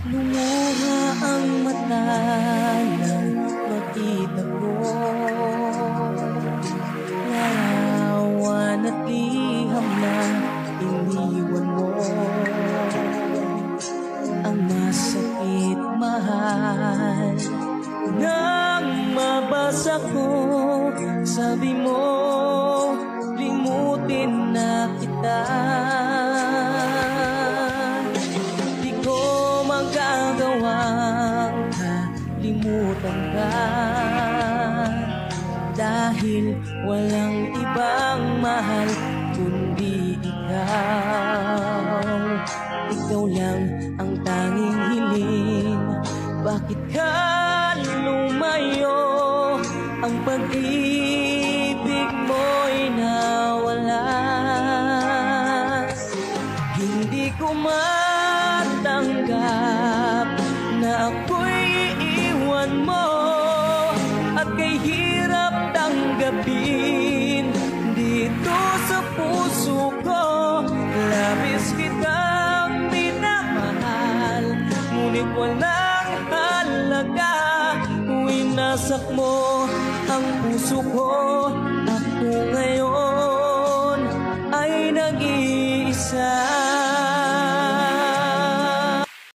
Lumuha ang mata nang makita ko larawan at liham na iniwan mo. Ang masakit, mahal, nang mabasa ko, sabi mo, limutin na kita. Di ko magagawang kalimutan ka, dahil walang ibang mahal kundi ikaw. Ikaw lang ang tanging hiling. Bakit ka lumayo? Ang pag-ibig mo'y nawala. Hindi ko matanggap na ako'y iiwan mo, at kay hirap tanggapin dito sa puso ko. Labis kitang minamahal, ngunit walang halaga. Winasak mo ang puso ko.